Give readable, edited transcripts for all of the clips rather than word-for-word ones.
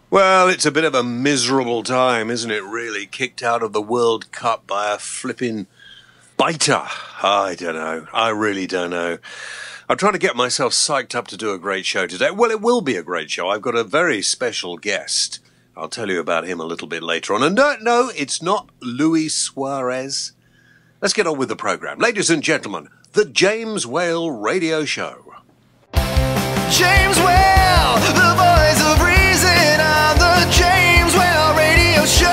Well, it's a bit of a miserable time, isn't it, really? Kicked out of the World Cup by a flipping biter. I don't know. I really don't know. I'm trying to get myself psyched up to do a great show today. Well, it will be a great show. I've got a very special guest. I'll tell you about him a little bit later on. And no, it's not Luis Suarez. Let's get on with the program. Ladies and gentlemen, the James Whale Radio Show. James Whale, the voice of reason on the James Whale Radio Show.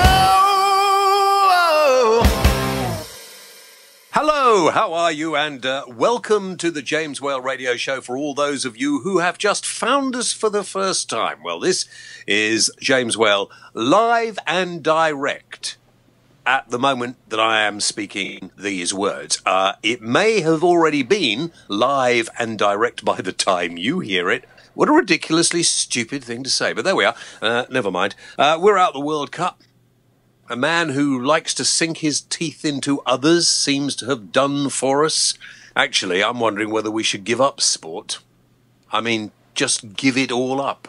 Hello, how are you? And welcome to the James Whale Radio Show for all those of you who have just found us for the first time. Well, this is James Whale live and direct. At the moment that I am speaking these words, it may have already been live and direct by the time you hear it. What a ridiculously stupid thing to say, but there we are. Never mind. We're out the World Cup. A man who likes to sink his teeth into others seems to have done for us. Actually, I'm wondering whether we should give up sport. I mean, just give it all up.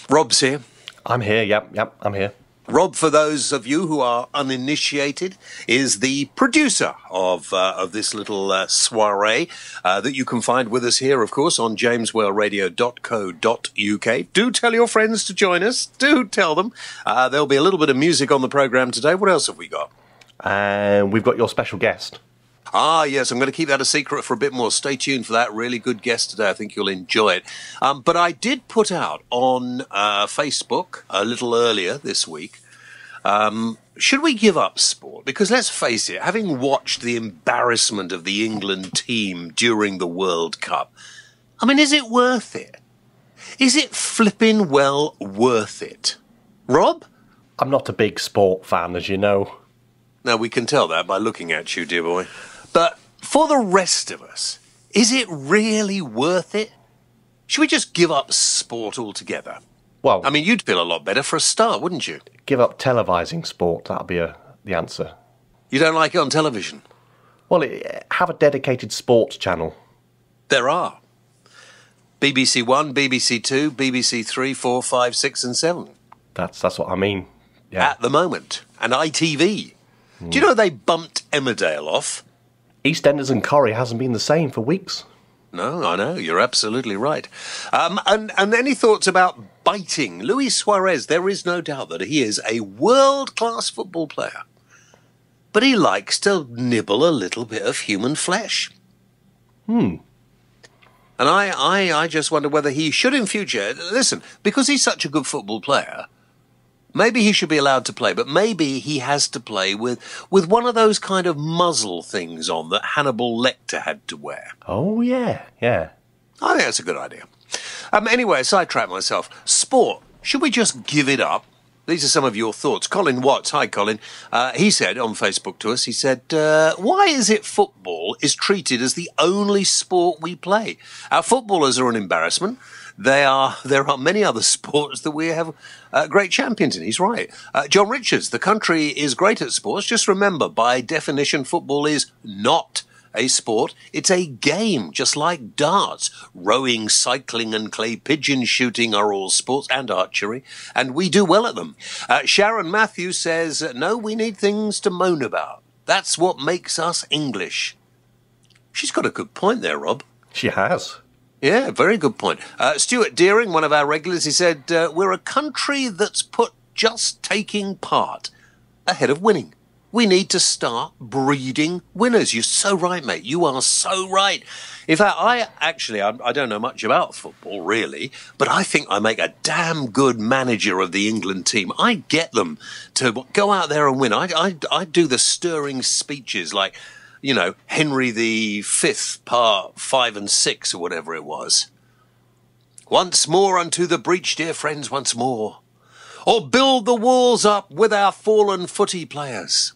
Rob's here. I'm here, yep, I'm here. Rob, for those of you who are uninitiated, is the producer of this little soiree that you can find with us here, of course, on jameswhaleradio.co.uk. Do tell your friends to join us. Do tell them. There'll be a little bit of music on the programme today. What else have we got? And we've got your special guest. Ah, yes, I'm going to keep that a secret for a bit more. Stay tuned for that really good guest today. I think you'll enjoy it. But I did put out on Facebook a little earlier this week, should we give up sport? Because let's face it, having watched the embarrassment of the England team during the World Cup, I mean, is it worth it? Is it flipping well worth it? Rob? I'm not a big sport fan, as you know. No, we can tell that by looking at you, dear boy. But for the rest of us, is it really worth it? Should we just give up sport altogether? Well, I mean, you'd feel a lot better for a start, wouldn't you? Give up televising sport, that'll be the answer. You don't like it on television? Well, have a dedicated sports channel. There are. BBC One, BBC Two, BBC Three, 4, 5, 6 and 7. That's what I mean. Yeah. At the moment. And ITV. Do you know they bumped Emmerdale off? EastEnders and Corrie hasn't been the same for weeks. No, I know. You're absolutely right. And any thoughts about biting? Luis Suarez, there is no doubt that he is a world-class football player. But he likes to nibble a little bit of human flesh. And I just wonder whether he should in future... Listen, because he's such a good football player... Maybe he should be allowed to play, but maybe he has to play with one of those kind of muzzle things on that Hannibal Lecter had to wear. Oh, yeah. I think that's a good idea. Anyway, sidetrack myself. Sport. Should we just give it up? These are some of your thoughts. Colin Watts, hi Colin, he said on Facebook to us, he said, why is it football is treated as the only sport we play? Our footballers are an embarrassment. There are many other sports that we have great champions in. He's right. John Richards, the country is great at sports. Just remember, by definition, football is not a sport. It's a game, just like darts. Rowing, cycling and clay pigeon shooting are all sports, and archery, and we do well at them. Sharon Matthews says, no, we need things to moan about. That's what makes us English. She's got a good point there, Rob. She has. Yeah, very good point. Stuart Deering, one of our regulars, he said, we're a country that's put just taking part ahead of winning. We need to start breeding winners. You're so right, mate. You are so right. In fact, I don't know much about football, really, but I think I make a damn good manager of the England team. I get them to go out there and win. I do the stirring speeches like... You know, Henry V, part 5 and 6, or whatever it was. Once more unto the breach, dear friends, once more. Or build the walls up with our fallen footy players.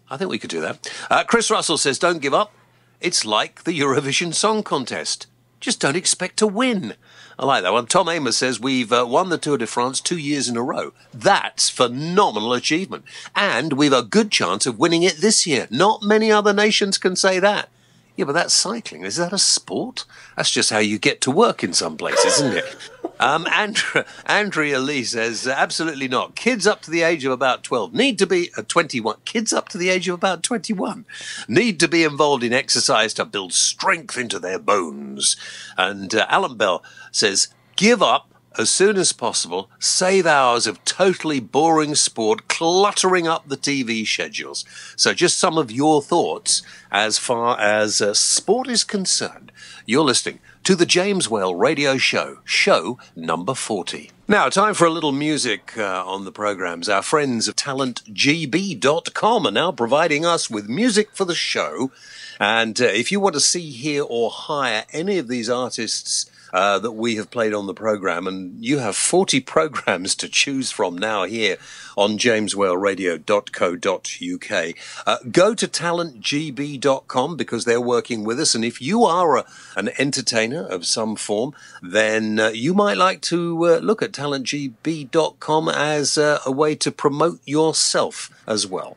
I think we could do that. Chris Russell says, don't give up. It's like the Eurovision Song Contest. Just don't expect to win. I like that one. Tom Amos says we've won the Tour de France 2 years in a row. That's phenomenal achievement. And we've a good chance of winning it this year. Not many other nations can say that. Yeah, but that's cycling. Is that a sport? That's just how you get to work in some places, isn't it? Andrea Lee says, absolutely not. Kids up to the age of about 12 need to be 21. Kids up to the age of about 21 need to be involved in exercise to build strength into their bones. And Alan Bell says, give up as soon as possible. Save hours of totally boring sport cluttering up the TV schedules. So just some of your thoughts as far as sport is concerned. You're listening to the James Whale Radio Show, show number 40. Now, time for a little music on the programs. Our friends of talentgb.com are now providing us with music for the show. And if you want to see, hear, or hire any of these artists that we have played on the program, and you have 40 programs to choose from now here on jameswhaleradio.co.uk. Go to talentgb.com because they're working with us, and if you are an entertainer of some form, then you might like to look at talentgb.com as a way to promote yourself as well.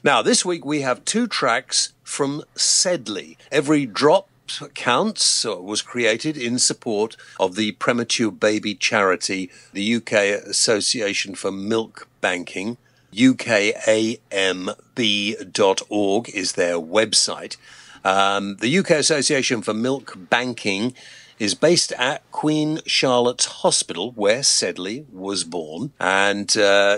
Now, this week we have 2 tracks from Sedleigh. Every Drop Counts was created in support of the premature baby charity, the UK Association for Milk Banking. UKAMB.org is their website. The UK Association for Milk Banking is based at Queen Charlotte's Hospital, where Sedleigh was born. And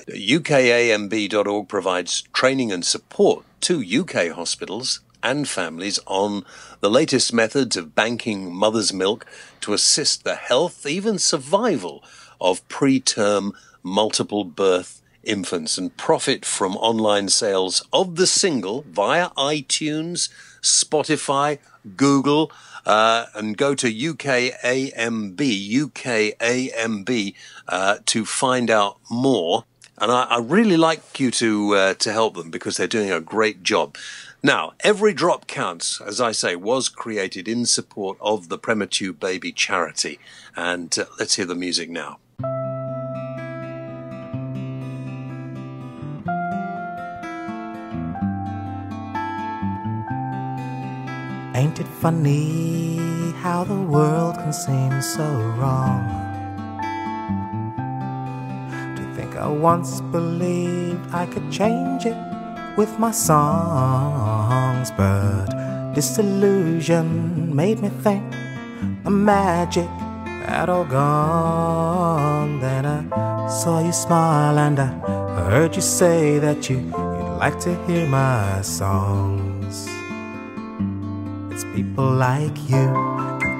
UKAMB.org provides training and support to UK hospitals and families on the latest methods of banking mother's milk to assist the health, even survival, of preterm multiple birth infants, and profit from online sales of the single via iTunes, Spotify, Google, and go to UKAMB to find out more. And I really like you to help them because they're doing a great job. Now, Every Drop Counts, as I say, was created in support of the Premature Baby Charity. And let's hear the music now. Ain't it funny how the world can seem so wrong? To think I once believed I could change it with my songs, but disillusion made me think the magic had all gone. Then I saw you smile and I heard you say that you'd like to hear my songs. It's people like you,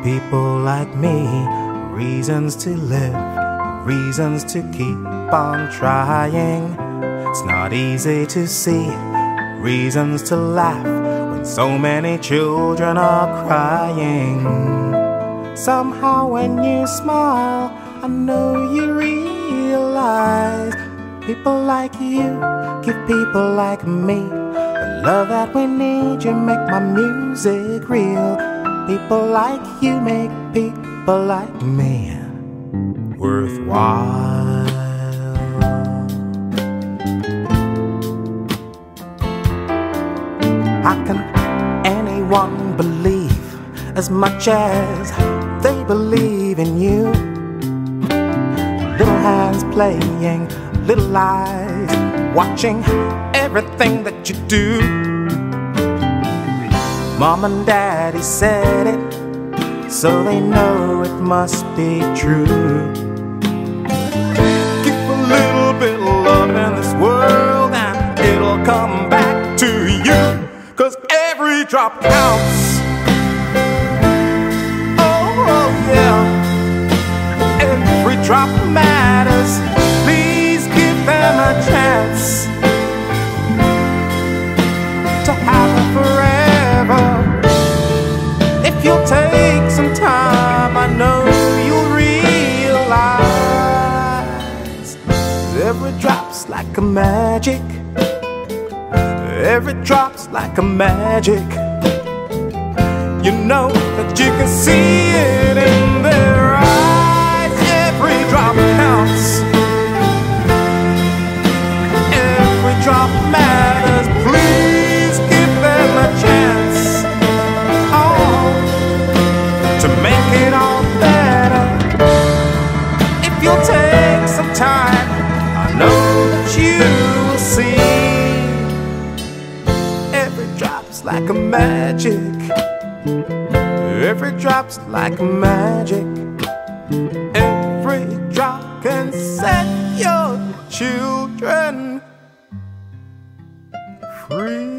people like me, reasons to live, reasons to keep on trying. It's not easy to see reasons to laugh when so many children are crying. Somehow when you smile, I know you realize people like you give people like me the love that we need. You make my music real. People like you make people like me worthwhile. How can anyone believe as much as they believe in you? Little hands playing, little eyes watching everything that you do. Mom and Daddy said it, so they know it must be true. Give a little bit of love in this world and it'll come back to you. 'Cause every drop counts. Oh yeah. Every drop matters. Please give them a chance to happen forever. If you'll take some time, I know you'll realize every drop's like a magic. Every drop's like a magic. You know that you can see it in their eyes. Every drop counts. Every drop matters. Please give them a chance, oh, to make it all better. It's like magic. Every drop can set your children free.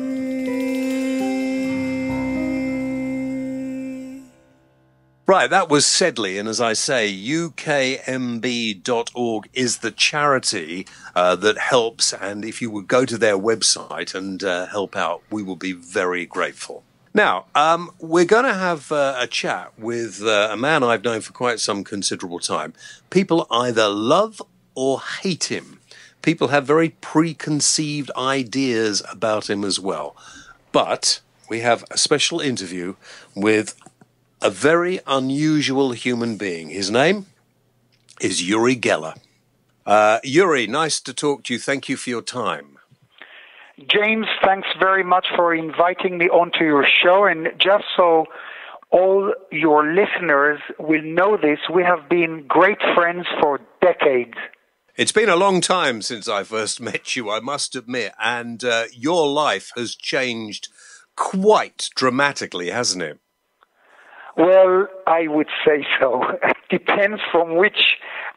Right, that was Sedleigh, and as I say, ukmb.org is the charity that helps, and if you would go to their website and help out, we will be very grateful. Now, we're going to have a chat with a man I've known for quite some considerable time. People either love or hate him. People have very preconceived ideas about him as well. But we have a special interview with a very unusual human being. His name is Uri Geller. Uri, nice to talk to you. Thank you for your time. James, thanks very much for inviting me onto your show. And just so all your listeners will know this, we have been great friends for decades. It's been a long time since I first met you, I must admit, and your life has changed quite dramatically, hasn't it? Well, I would say so. It depends from which,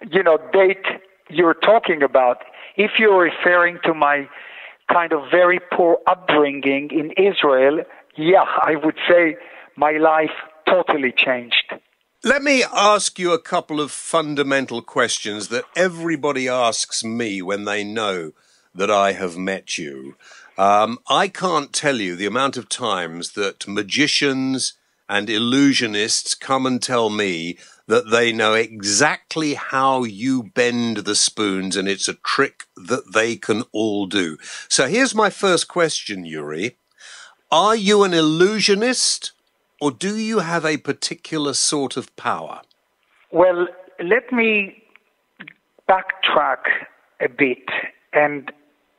date you're talking about. If you're referring to my kind of very poor upbringing in Israel, yeah, I would say my life totally changed. Let me ask you a couple of fundamental questions that everybody asks me when they know that I have met you. I can't tell you the amount of times that magicians and illusionists come and tell me that they know exactly how you bend the spoons, and it's a trick that they can all do. So here's my first question, Uri. Are you an illusionist, or do you have a particular sort of power? Well, let me backtrack a bit and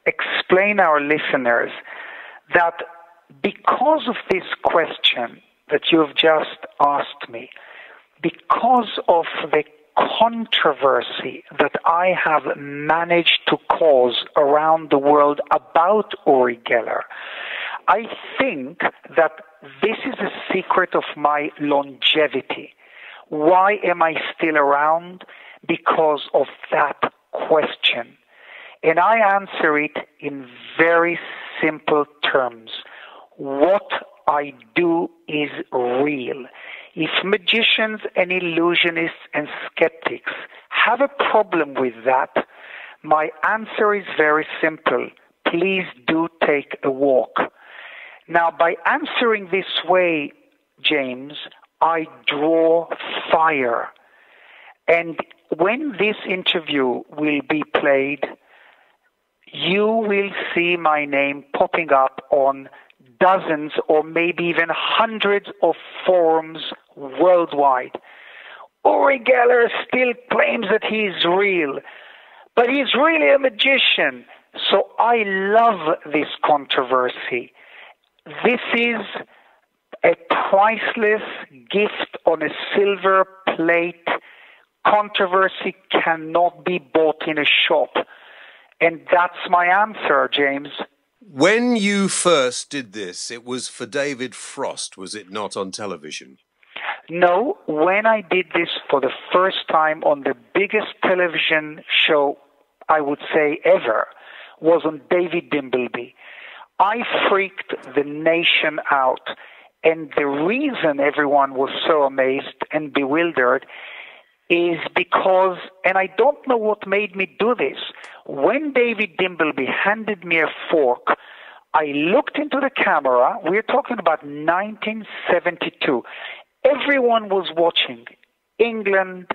explain our listeners that because of this question that you've just asked me, because of the controversy that I have managed to cause around the world about Uri Geller, I think that this is a secret of my longevity. Why am I still around? Because of that question. And I answer it in very simple terms. What I do is real. If magicians and illusionists and skeptics have a problem with that, my answer is very simple. Please do take a walk. Now, by answering this way, James, I draw fire. And when this interview will be played, you will see my name popping up on dozens or maybe even hundreds of forums worldwide. Uri Geller still claims that he's real, but he's really a magician. So I love this controversy. This is a priceless gift on a silver plate. Controversy cannot be bought in a shop. And that's my answer, James. When you first did this, it was for David Frost, was it not, on television? No, when I did this for the first time on the biggest television show, I would say ever, was on David Dimbleby. I freaked the nation out. And the reason everyone was so amazed and bewildered is because, and I don't know what made me do this, when David Dimbleby handed me a fork, I looked into the camera. We're talking about 1972. Everyone was watching. England,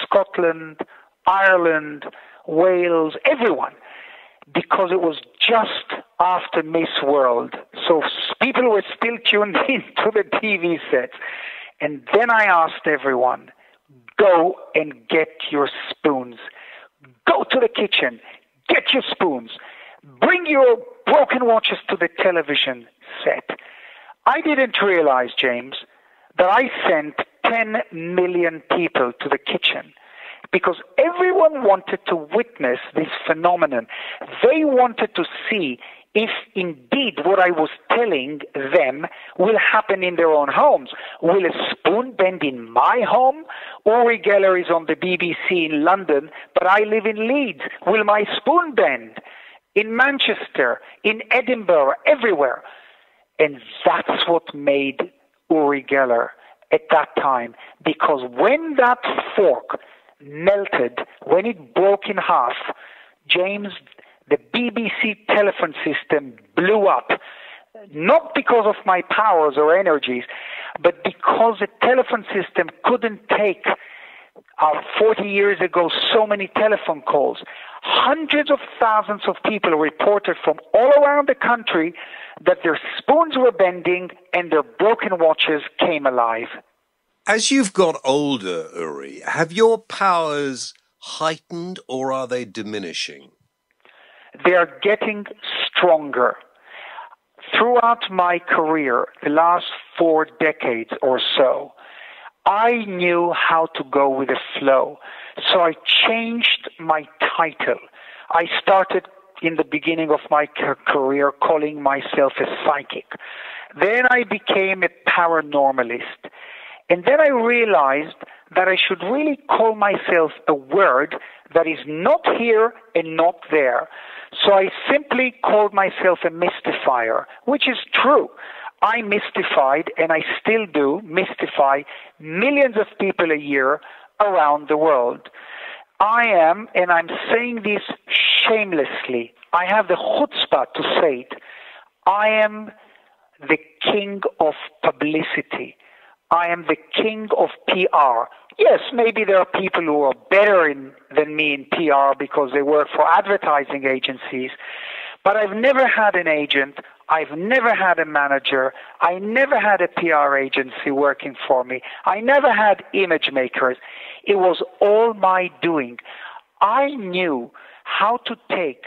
Scotland, Ireland, Wales, everyone. Because it was just after Miss World. So people were still tuned in to the TV sets. And then I asked everyone, go and get your spoons. Go to the kitchen. Get your spoons. Bring your broken watches to the television set. I didn't realize, James, that I sent 10 million people to the kitchen because everyone wanted to witness this phenomenon. They wanted to see if indeed what I was telling them will happen in their own homes. Will a spoon bend in my home? Uri Geller is on the BBC in London, but I live in Leeds. Will my spoon bend? In Manchester, in Edinburgh, everywhere. And that's what made Uri Geller at that time. Because when that fork melted, when it broke in half, James, the BBC telephone system blew up. Not because of my powers or energies, but because the telephone system couldn't take 40 years ago so many telephone calls. Hundreds of thousands of people reported from all around the country that their spoons were bending and their broken watches came alive. As you've got older, Uri, have your powers heightened or are they diminishing? They are getting stronger. Throughout my career, the last 4 decades or so, I knew how to go with the flow. So I changed my title. I started in the beginning of my career calling myself a psychic. Then I became a paranormalist. And then I realized that I should really call myself a word that is not here and not there. So I simply called myself a mystifier, which is true. I mystified, and I still do, mystify millions of people a year around the world. I am, and I'm saying this shamelessly, I have the chutzpah to say it, I am the king of publicity. I am the king of PR. Yes, maybe there are people who are better than me in PR because they work for advertising agencies, but I've never had an agent. I've never had a manager. I never had a PR agency working for me. I never had image makers. It was all my doing. I knew how to take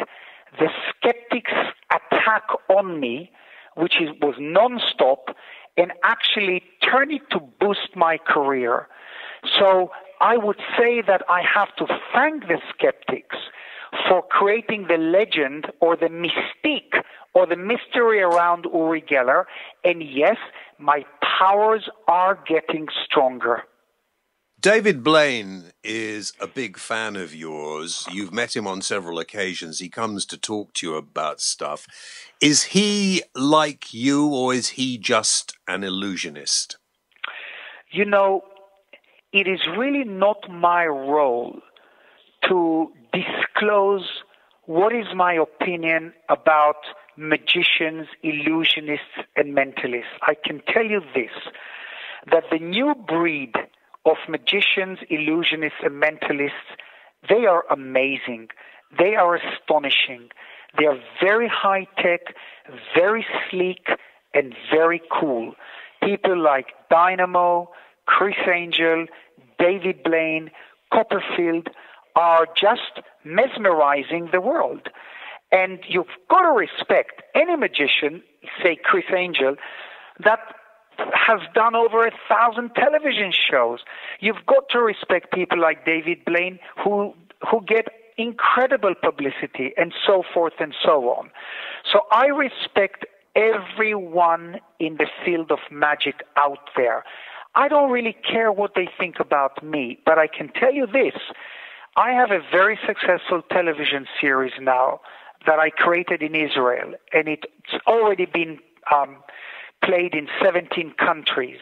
the skeptics' attack on me, which was nonstop, and actually turn it to boost my career. So I would say that I have to thank the skeptics for creating the legend or the mystique or the mystery around Uri Geller. And yes, my powers are getting stronger. David Blaine is a big fan of yours. You've met him on several occasions. He comes to talk to you about stuff. Is he like you, or is he just an illusionist? You know, it is really not my role to disclose what is my opinion about magicians, illusionists, and mentalists. I can tell you this, that the new breed of magicians, illusionists, and mentalists, they are amazing. They are astonishing. They are very high-tech, very sleek, and very cool. People like Dynamo, Chris Angel, David Blaine, Copperfield are just mesmerizing the world. And you've got to respect any magician, say Chris Angel, that has done over 1,000 television shows. You've got to respect people like David Blaine who get incredible publicity and so forth and so on. So I respect everyone in the field of magic out there. I don't really care what they think about me, but I can tell you this. I have a very successful television series now that I created in Israel, and it's already been played in 17 countries.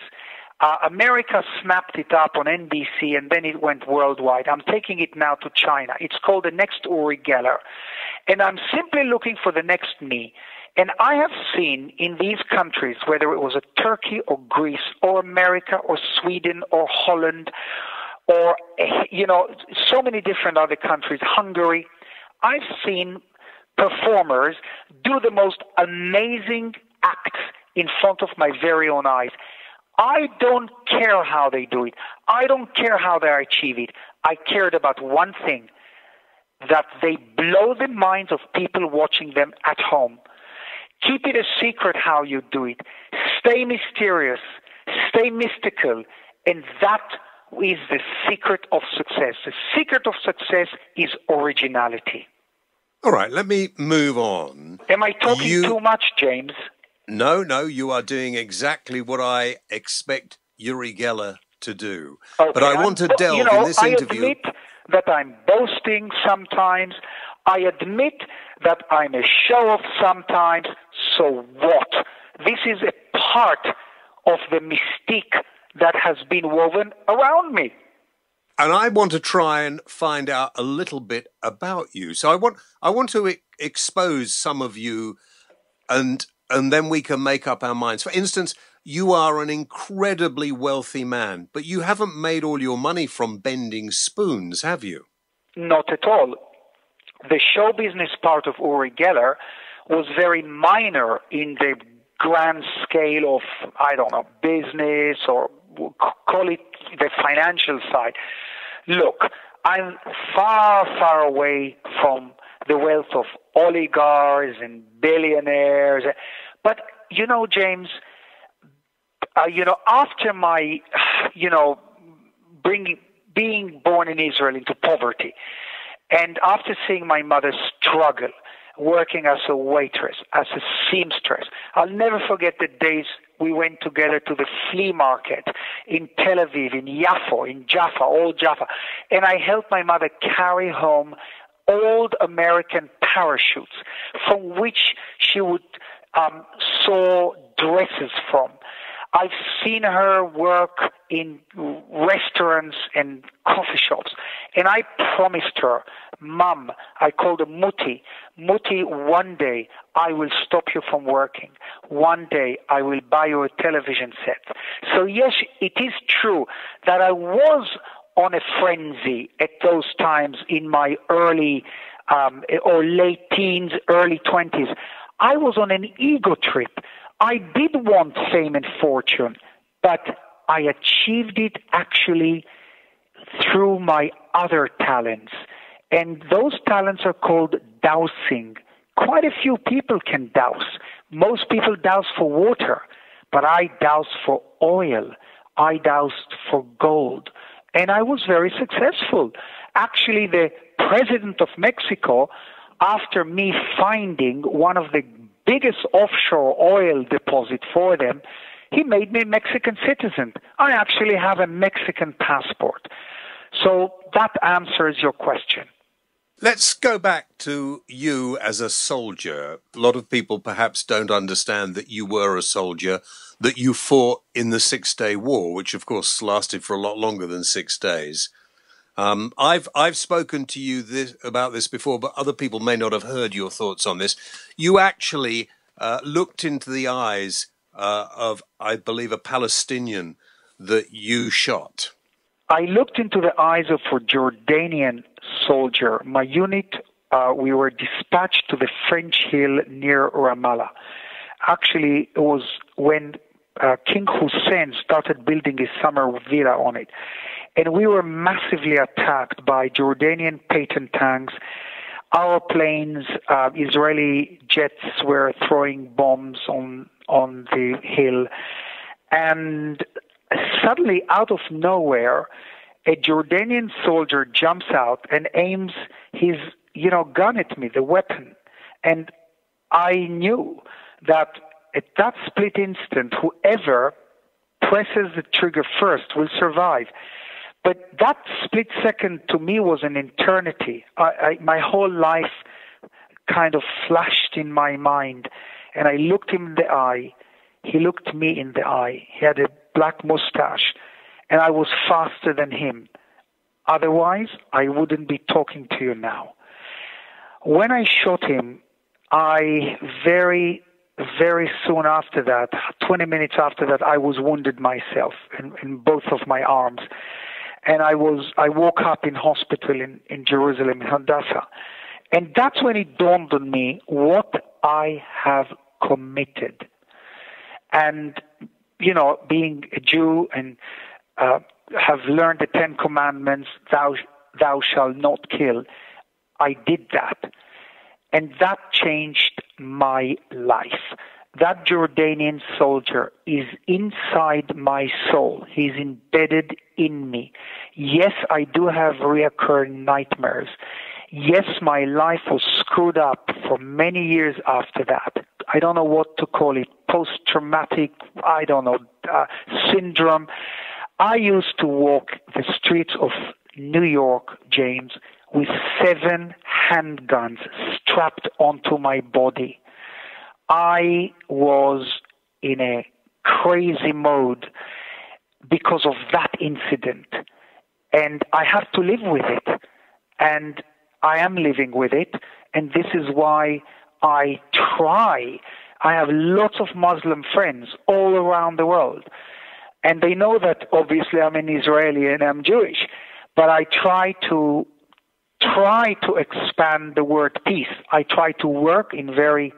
America snapped it up on NBC, and then it went worldwide. I'm taking it now to China. It's called The Next Uri Geller. And I'm simply looking for the next me. And I have seen in these countries, whether it was Turkey or Greece or America or Sweden or Holland or, so many different other countries, Hungary, I've seen performers do the most amazing acts in front of my very own eyes. I don't care how they do it. I don't care how they achieve it. I cared about one thing, that they blow the minds of people watching them at home. Keep it a secret how you do it. Stay mysterious. Stay mystical. And that is the secret of success. The secret of success is originality. All right, let me move on. Am I talking too much, James? No, you are doing exactly what I expect Uri Geller to do. Okay, but I want to delve in this interview. I admit that I'm boasting sometimes. I admit that I'm a show-off sometimes. So what? This is a part of the mystique that has been woven around me. And I want to try and find out a little bit about you. So I want to expose some of you, and then we can make up our minds. For instance, you are an incredibly wealthy man, but you haven't made all your money from bending spoons, have you? Not at all. The show business part of Uri Geller was very minor in the grand scale of, I don't know, business, or call it the financial side. Look, I'm far, far away from the wealth of oligarchs and billionaires. But, James, after my, being born in Israel into poverty, and after seeing my mother struggle, working as a waitress, as a seamstress, I'll never forget the days we went together to the flea market in Tel Aviv, in Jaffa, old Jaffa, and I helped my mother carry home old American parachutes from which she would sew dresses from. I've seen her work in restaurants and coffee shops, and I promised her, Mom, I called her Mutti, one day I will stop you from working. One day I will buy you a television set. So yes, it is true that I was on a frenzy at those times in my early or late teens, early 20s. I was on an ego trip. I did want fame and fortune, but I achieved it actually through my other talents. And those talents are called dowsing. Quite a few people can douse. Most people douse for water, but I doused for oil. I doused for gold. And I was very successful. Actually, the president of Mexico, after me finding one of the biggest offshore oil deposit for them, he made me a Mexican citizen. I actually have a Mexican passport. So that answers your question. Let's go back to you as a soldier. A lot of people perhaps don't understand that you were a soldier, that you fought in the 6-Day War, which of course lasted for a lot longer than 6 days. I've spoken to you about this before, but other people may not have heard your thoughts on this. You actually looked into the eyes of, I believe, a Palestinian that you shot. I looked into the eyes of a Jordanian soldier. My unit, we were dispatched to the French Hill near Ramallah. Actually, it was when King Hussein started building his summer villa on it. And we were massively attacked by Jordanian Patton tanks. Our planes, Israeli jets were throwing bombs on the hill. And suddenly, out of nowhere, a Jordanian soldier jumps out and aims his, gun at me, the weapon. And I knew that at that split instant, whoever presses the trigger first will survive. But that split second to me was an eternity. My whole life kind of flashed in my mind, and I looked him in the eye. He looked me in the eye. He had a black mustache, and I was faster than him. Otherwise, I wouldn't be talking to you now. When I shot him, I very soon after that, 20 minutes after that, I was wounded myself in both of my arms. And I woke up in hospital in Jerusalem, in Hadassah. And that's when it dawned on me what I have committed. And, being a Jew and have learned the 10 Commandments, thou shalt not kill, I did that. And that changed my life. That Jordanian soldier is inside my soul. He's embedded in me. Yes, I do have reoccurring nightmares. Yes, my life was screwed up for many years after that. I don't know what to call it, post-traumatic, syndrome. I used to walk the streets of New York, James, with 7 handguns strapped onto my body. I was in a crazy mode because of that incident, and I have to live with it, and I am living with it, and this is why I have lots of Muslim friends all around the world, and they know that obviously I'm an Israeli and I'm Jewish, but I try to expand the word peace. I try to work in very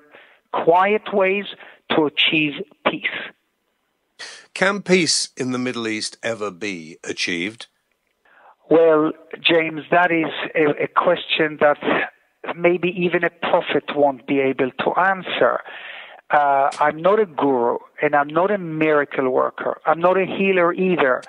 quiet ways to achieve peace. Can peace in the Middle East ever be achieved? Well, James, that is a question that maybe even a prophet won't be able to answer. I'm not a guru, and I'm not a miracle worker. I'm not a healer either.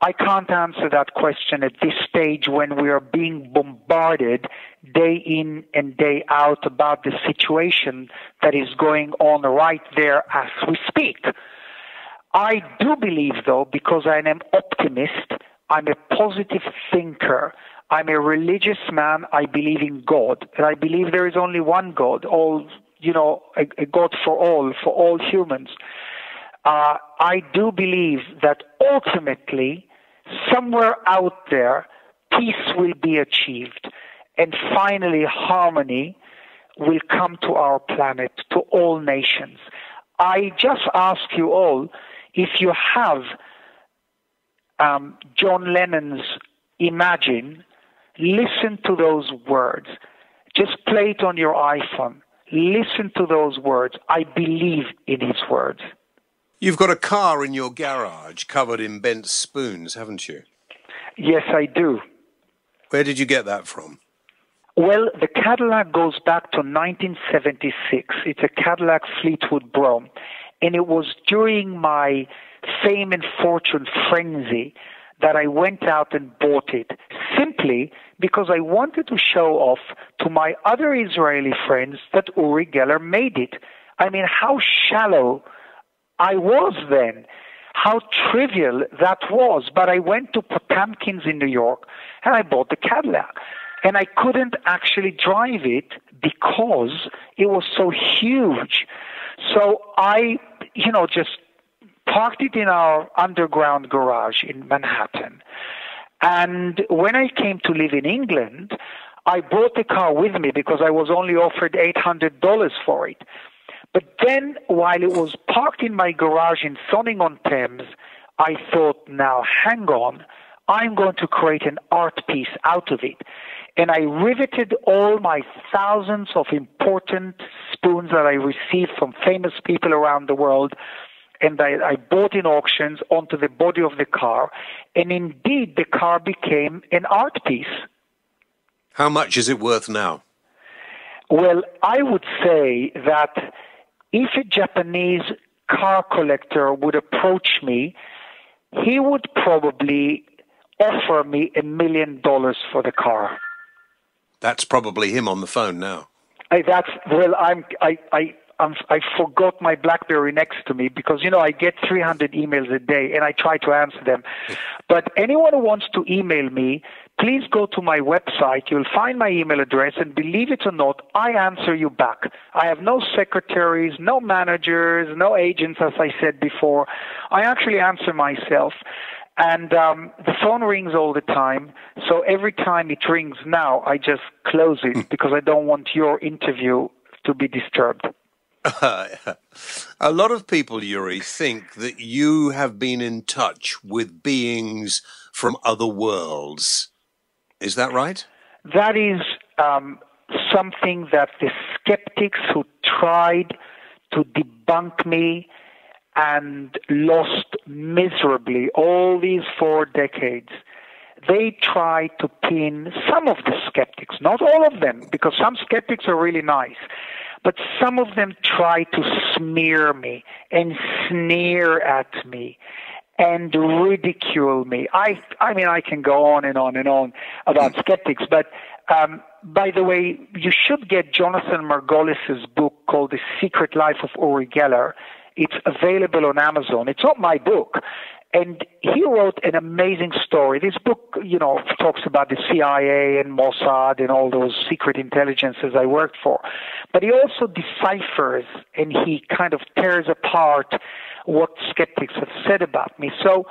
I can't answer that question at this stage when we are being bombarded day in and day out about the situation that is going on right there as we speak. I do believe, though, because I am an optimist, I'm a positive thinker, I'm a religious man, I believe in God, and I believe there is only one God, a God for all humans. I do believe that ultimately, somewhere out there, peace will be achieved, and finally harmony will come to our planet, to all nations. I just ask you all, if you have John Lennon's Imagine, listen to those words. Just play it on your iPhone. Listen to those words. I believe in his words. You've got a car in your garage covered in bent spoons, haven't you? Yes, I do. Where did you get that from? Well, the Cadillac goes back to 1976. It's a Cadillac Fleetwood Brougham. And it was during my fame and fortune frenzy that I went out and bought it, simply because I wanted to show off to my other Israeli friends that Uri Geller made it. I mean, how shallow I was then, how trivial that was. But I went to Potamkin's in New York and I bought the Cadillac. And I couldn't actually drive it because it was so huge. So I, just parked it in our underground garage in Manhattan. And when I came to live in England, I brought the car with me because I was only offered $800 for it. But then, while it was parked in my garage in Sonning-on-Thames, I thought, now, hang on, I'm going to create an art piece out of it. And I riveted all my thousands of important spoons that I received from famous people around the world, and I bought in auctions onto the body of the car. And indeed, the car became an art piece. How much is it worth now? Well, I would say that if a Japanese car collector would approach me, he would probably offer me $1 million for the car. That's probably him on the phone now. I forgot my BlackBerry next to me because, I get 300 emails a day and I try to answer them. But anyone who wants to email me, please go to my website. You'll find my email address, and believe it or not, I answer you back. I have no secretaries, no managers, no agents, as I said before. I actually answer myself. And the phone rings all the time, so every time it rings now, I just close it because I don't want your interview to be disturbed. A lot of people, Uri, think that you have been in touch with beings from other worlds. Is that right? That is something that the skeptics who tried to debunk me and lost miserably all these 4 decades, they try to pin some of the skeptics, not all of them, because some skeptics are really nice, but some of them try to smear me and sneer at me and ridicule me. I mean, I can go on and on and on about skeptics, but by the way, you should get Jonathan Margolis's book called The Secret Life of Uri Geller. It's available on Amazon. It's not my book. And he wrote an amazing story. This book, talks about the CIA and Mossad and all those secret intelligences I worked for. But he also deciphers and he kind of tears apart what skeptics have said about me. So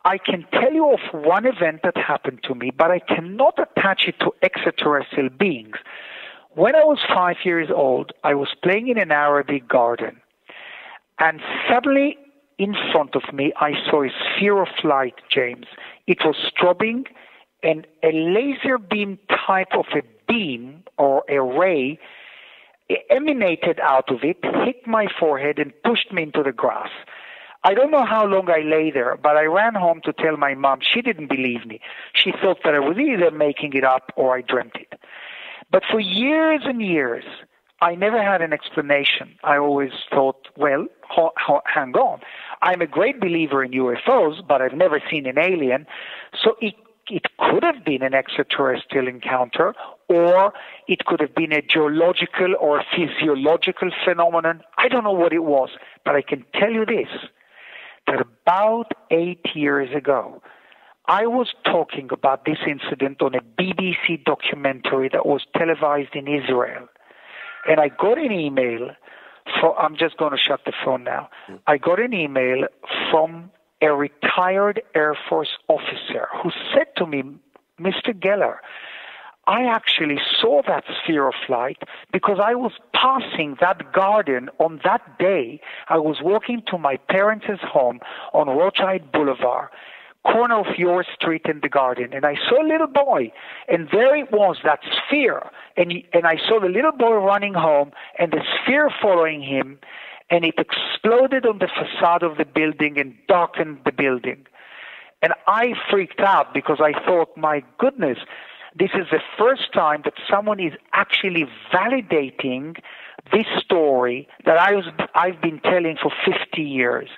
I can tell you of one event that happened to me, but I cannot attach it to extraterrestrial beings. When I was 5 years old, I was playing in an Arabic garden. And suddenly, in front of me, I saw a sphere of light, James. It was strobing, and a laser beam type of a beam or a ray emanated out of it, hit my forehead, and pushed me into the grass. I don't know how long I lay there, but I ran home to tell my mom. She didn't believe me. She thought that I was either making it up or I dreamt it. But for years and years, I never had an explanation. I always thought, well, hang on. I'm a great believer in UFOs, but I've never seen an alien. So it could have been an extraterrestrial encounter, or it could have been a geological or physiological phenomenon. I don't know what it was, but I can tell you this, that about 8 years ago, I was talking about this incident on a BBC documentary that was televised in Israel. And I got an email I'm just going to shut the phone now. I got an email from a retired Air Force officer who said to me, Mr. Geller, I actually saw that sphere of light because I was passing that garden on that day. I was walking to my parents' home on Rothschild Boulevard, corner of your street in the garden, and I saw a little boy, and there it was, that sphere, and I saw the little boy running home, and the sphere following him, and it exploded on the facade of the building and darkened the building. And I freaked out because I thought, my goodness, this is the first time that someone is actually validating this story that I've been telling for 50 years.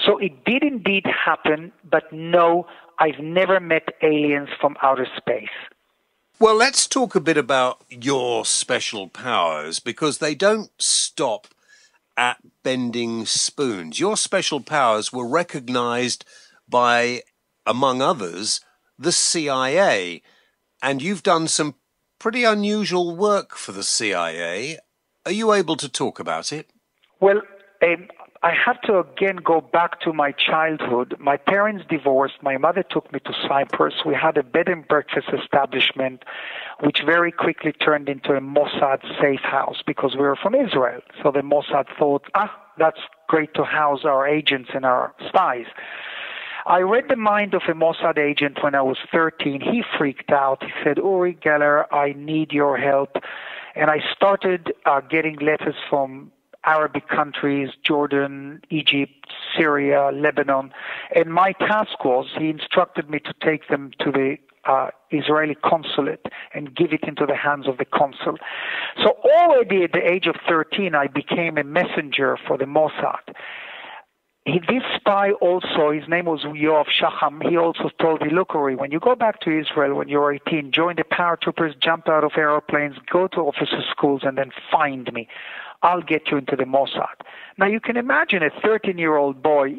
So it did indeed happen, but no, I've never met aliens from outer space. Well, let's talk a bit about your special powers, because they don't stop at bending spoons. Your special powers were recognized by, among others, the CIA. And you've done some pretty unusual work for the CIA. Are you able to talk about it? Well, I have to again go back to my childhood. My parents divorced. My mother took me to Cyprus. We had a bed and breakfast establishment, which very quickly turned into a Mossad safe house because we were from Israel. So the Mossad thought, that's great to house our agents and our spies. I read the mind of a Mossad agent when I was 13. He freaked out. He said, Uri Geller, I need your help. And I started getting letters from Arabic countries, Jordan, Egypt, Syria, Lebanon. And my task was, he instructed me to take them to the Israeli consulate and give it into the hands of the consul. So already at the age of 13, I became a messenger for the Mossad. This spy also, his name was Yoav Shacham, he also told me, look, Uri, when you go back to Israel when you're 18, join the paratroopers, jump out of airplanes, go to officer schools, and then find me. I'll get you into the Mossad. Now, you can imagine a 13-year-old boy,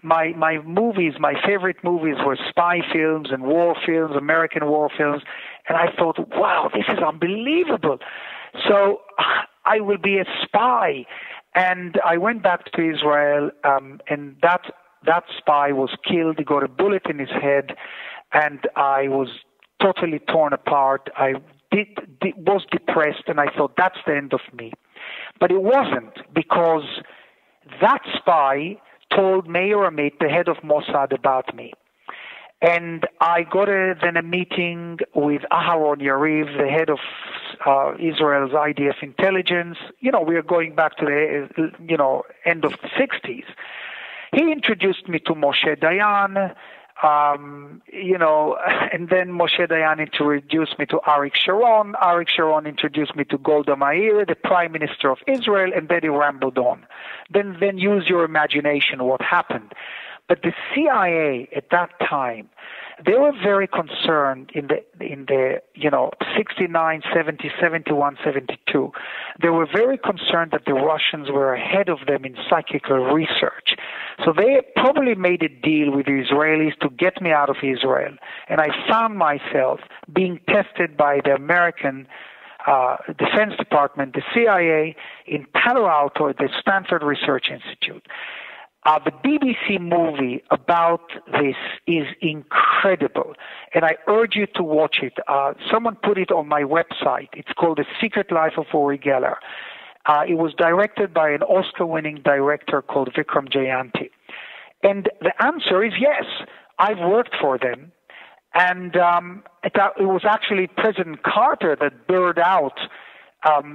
my movies, my favorite movies were spy films and war films, American war films, and I thought, wow, this is unbelievable. So I will be a spy. And I went back to Israel, and that spy was killed. He got a bullet in his head, and I was totally torn apart. I was depressed, and I thought, that's the end of me. But it wasn't, because that spy told Meir Amit, the head of Mossad, about me. And I got then a meeting with Aharon Yariv, the head of Israel's IDF intelligence. We are going back to the end of the 60s. He introduced me to Moshe Dayan, and then Moshe Dayan introduced me to Arik Sharon. Arik Sharon introduced me to Golda Meir, the Prime Minister of Israel, and then he rambled on. Then use your imagination what happened. But the CIA at that time, they were very concerned in the 69, 70, 71, 72. They were very concerned that the Russians were ahead of them in psychical research. So they probably made a deal with the Israelis to get me out of Israel. And I found myself being tested by the American Defense Department, the CIA, in Palo Alto at the Stanford Research Institute. The BBC movie about this is incredible, and I urge you to watch it. Someone put it on my website. It's called The Secret Life of Uri Geller. It was directed by an Oscar-winning director called Vikram Jayanti. And the answer is yes. I've worked for them. And it was actually President Carter that blurred out.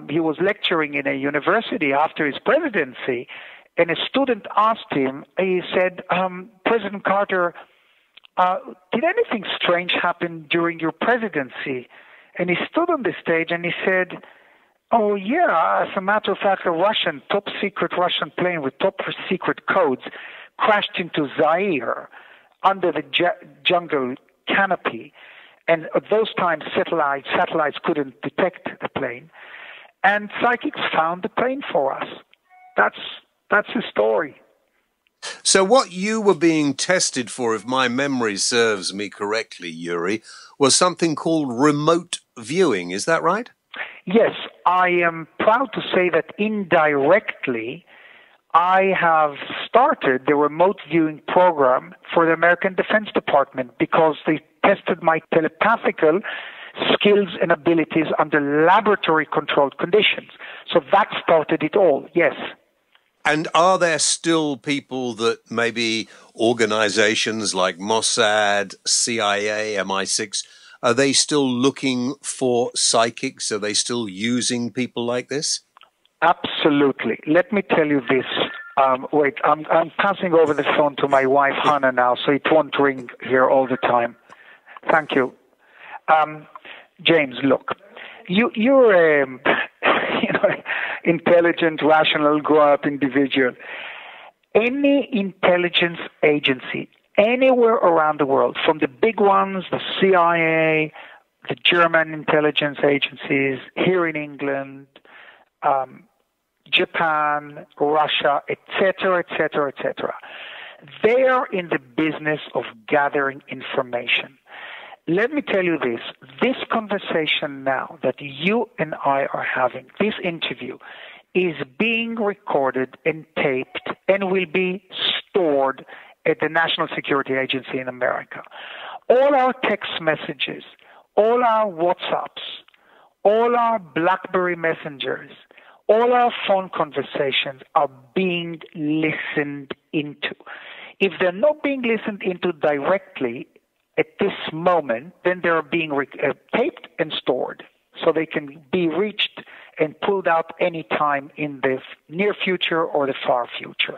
He was lecturing in a university after his presidency, and a student asked him, he said, President Carter, did anything strange happen during your presidency? And he stood on the stage and he said, oh, yeah, as a matter of fact, a top-secret Russian plane with top-secret codes crashed into Zaire under the jungle canopy. And at those times, satellites couldn't detect the plane. And psychics found the plane for us. That's the story. So what you were being tested for, if my memory serves me correctly, Uri, was something called remote viewing. Is that right? Yes, I am proud to say that indirectly I have started the remote viewing program for the American Defense Department because they tested my telepathical skills and abilities under laboratory-controlled conditions. So that started it all, yes. And are there still people that maybe organizations like Mossad, CIA, MI6, are they still looking for psychics? Are they still using people like this? Absolutely. Let me tell you this. Wait, I'm passing over the phone to my wife, Hannah, now, so it won't ring here all the time. Thank you. James, look, you're a intelligent, rational, grow-up individual. Any intelligence agency anywhere around the world, from the big ones, the CIA, the German intelligence agencies, here in England, Japan, Russia, etc., etc., etc., they are in the business of gathering information. Let me tell you this conversation now that you and I are having, this interview, is being recorded and taped and will be stored at the National Security Agency in America. All our text messages, all our WhatsApps, all our BlackBerry messengers, all our phone conversations are being listened into. If they're not being listened into directly at this moment, then they're being taped and stored so they can be reached and pulled out any time in the near future or the far future.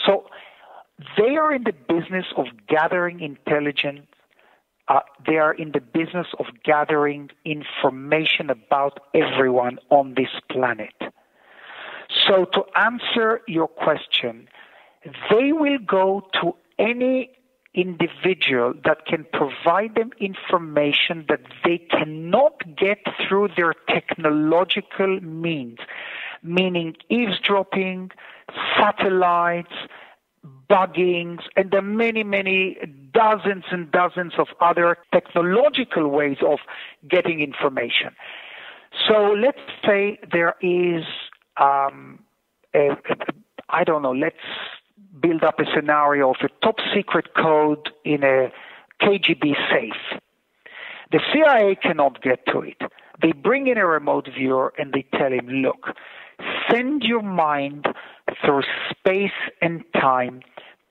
So they are in the business of gathering intelligence. They are in the business of gathering information about everyone on this planet. So to answer your question, they will go to any individual that can provide them information that they cannot get through their technological means, meaning eavesdropping, satellites, buggings, and the many, many dozens and dozens of other technological ways of getting information. So let's say there is, I don't know, let's build up a scenario of a top secret code in a KGB safe. The CIA cannot get to it. They bring in a remote viewer and they tell him, look, send your mind through space and time,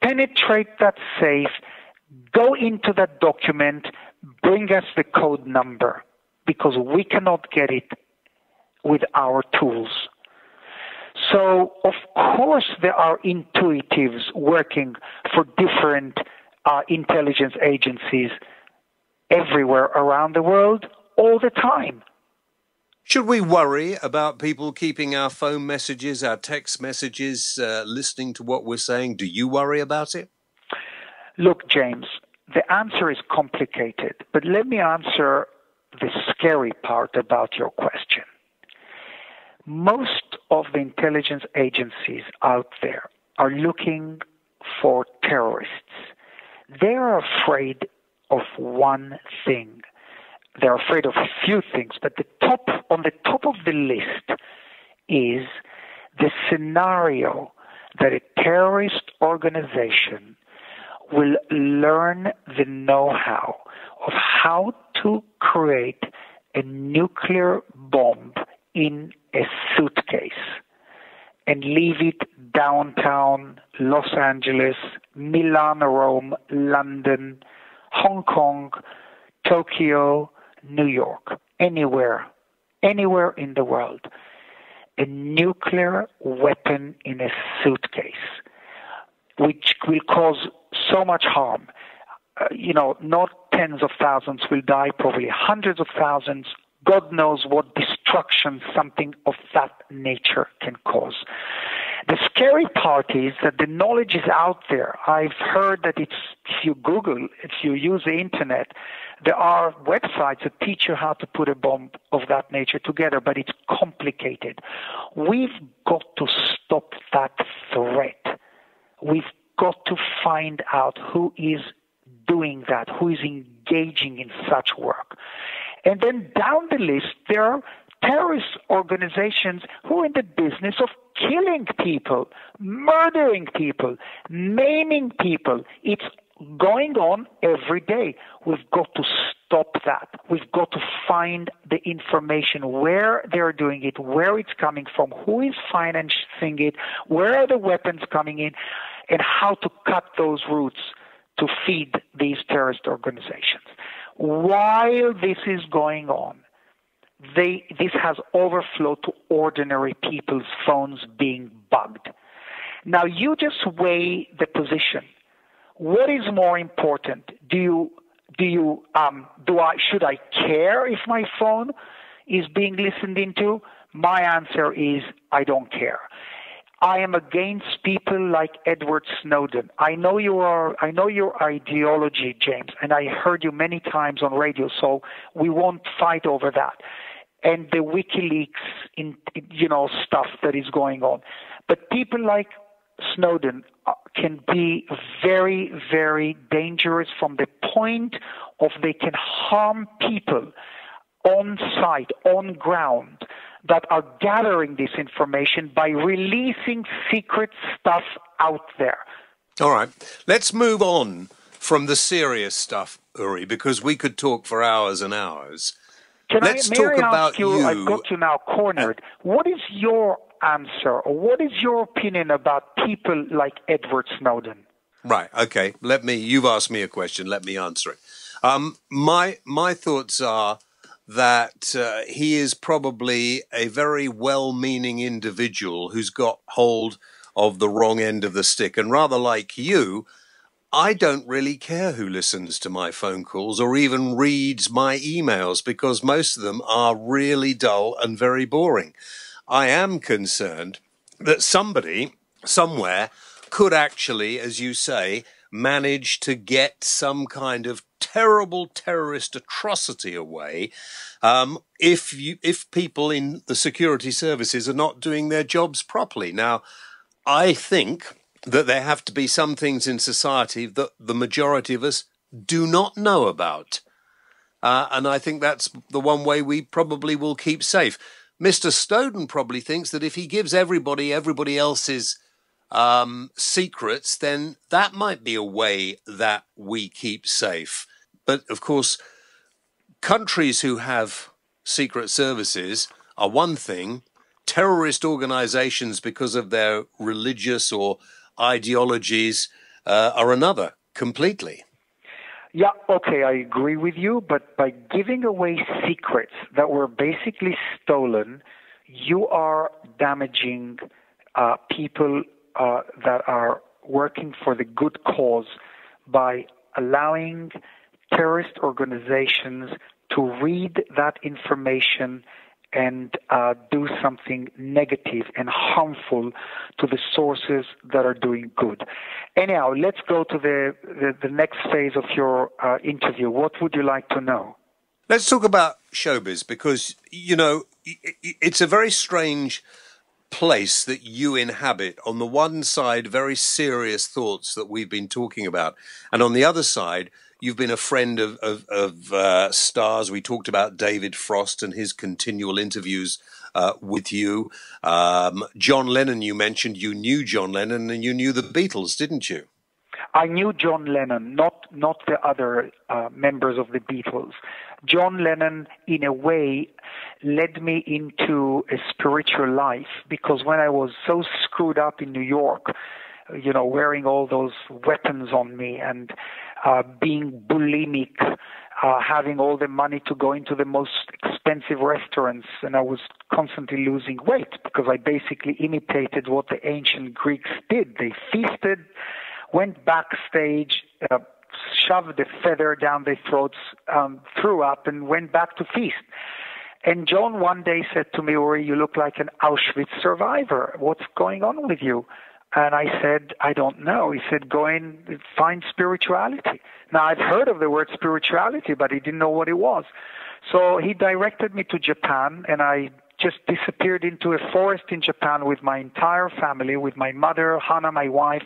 penetrate that safe, go into that document, bring us the code number, because we cannot get it with our tools. So, of course, there are intuitives working for different intelligence agencies everywhere around the world all the time. Should we worry about people keeping our phone messages, our text messages, listening to what we're saying? Do you worry about it? Look, James, the answer is complicated, but let me answer the scary part about your question. Most of the intelligence agencies out there are looking for terrorists. They are afraid of one thing. They're afraid of a few things, but on the top of the list is the scenario that a terrorist organization will learn the know-how of how to create a nuclear bomb in a suitcase and leave it downtown Los Angeles, Milan, Rome, London, Hong Kong, Tokyo, New York, anywhere in the world. A nuclear weapon in a suitcase, which will cause so much harm. Not tens of thousands will die, probably hundreds of thousands. God knows what destruction something of that nature can cause. The scary part is that the knowledge is out there. I've heard that if you Google, if you use the internet, there are websites that teach you how to put a bomb of that nature together, but it's complicated. We've got to stop that threat. We've got to find out who is doing that, who is engaging in such work. And then down the list, there are terrorist organizations who are in the business of killing people, murdering people, maiming people. It's going on every day. We've got to stop that. We've got to find the information, where they're doing it, where it's coming from, who is financing it, where are the weapons coming in, and how to cut those routes to feed these terrorist organizations. While this is going on, this has overflowed to ordinary people's phones being bugged. Now, you just weigh the position. What is more important? Should I care if my phone is being listened into? My answer is I don't care. I am against people like Edward Snowden. I know your ideology, James, and I heard you many times on radio, so we won't fight over that. And the WikiLeaks, stuff that is going on. But people like Snowden can be very, very dangerous from the point of they can harm people on site, on ground, that are gathering this information by releasing secret stuff out there. All right. Let's move on from the serious stuff, Uri, because we could talk for hours and hours. Let's talk about you. I've got you now cornered. What is your answer, or what is your opinion about people like Edward Snowden? Right. Okay. You've asked me a question. Let me answer it. My thoughts are that he is probably a very well-meaning individual who's got hold of the wrong end of the stick. And rather like you, I don't really care who listens to my phone calls or even reads my emails, because most of them are really dull and very boring. I am concerned that somebody somewhere could actually, as you say, manage to get some kind of terrible terrorist atrocity away if people in the security services are not doing their jobs properly. Now, I think that there have to be some things in society that the majority of us do not know about. And I think that's the one way we probably will keep safe. Mr. Snowden probably thinks that if he gives everybody else's secrets, then that might be a way that we keep safe. But, of course, countries who have secret services are one thing. Terrorist organizations, because of their religious or ideologies, are another completely. Yeah, okay, I agree with you, but by giving away secrets that were basically stolen, you are damaging people that are working for the good cause by allowing terrorist organizations to read that information and do something negative and harmful to the sources that are doing good. Anyhow, let's go to the next phase of your interview. What would you like to know? Let's talk about showbiz, because, you know, it's a very strange place that you inhabit. On the one side, very serious thoughts that we've been talking about, and on the other side, you've been a friend of stars. We talked about David Frost and his continual interviews with you. John Lennon, you mentioned. You knew John Lennon, and you knew the Beatles, didn't you? I knew John Lennon, not the other members of the Beatles. John Lennon, in a way, led me into a spiritual life, because when I was so screwed up in New York, you know, wearing all those weapons on me and being bulimic, having all the money to go into the most expensive restaurants, and I was constantly losing weight because I basically imitated what the ancient Greeks did. They feasted, went backstage, shoved a feather down their throats, threw up, and went back to feast. And John one day said to me, "Uri, you look like an Auschwitz survivor. What's going on with you?" And I said, "I don't know." He said, "Go and find spirituality." Now, I'd heard of the word spirituality, but he didn't know what it was. So he directed me to Japan, and I just disappeared into a forest in Japan with my entire family, with my mother, Hannah, my wife,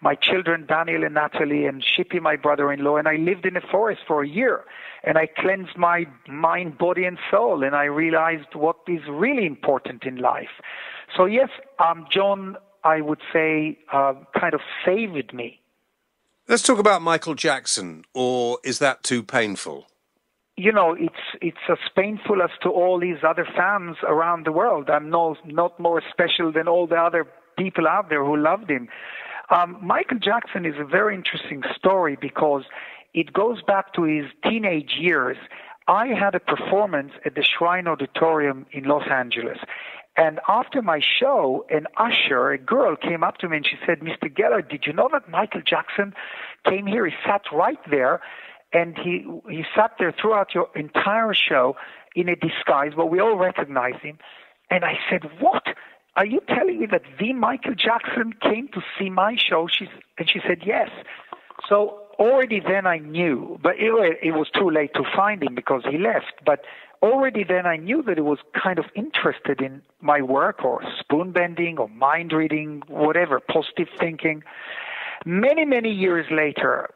my children, Daniel and Natalie, and Shippy, my brother-in-law, and I lived in a forest for a year. And I cleansed my mind, body, and soul, and I realized what is really important in life. So yes, John, I would say, kind of saved me. Let's talk about Michael Jackson, or is that too painful? You know, it's as painful as to all these other fans around the world. I'm not more special than all the other people out there who loved him. Michael Jackson is a very interesting story because it goes back to his teenage years. I had a performance at the Shrine Auditorium in Los Angeles. And after my show, an usher, a girl, came up to me and she said, "Mr. Geller, did you know that Michael Jackson came here? He sat right there, and he sat there throughout your entire show in a disguise, but we all recognized him." And I said, "What? Are you telling me that the Michael Jackson came to see my show?" And she said, "Yes." So already then I knew, but it was too late to find him because he left. But already then I knew that he was kind of interested in my work, or spoon bending, or mind reading, whatever, positive thinking. Many, many years later,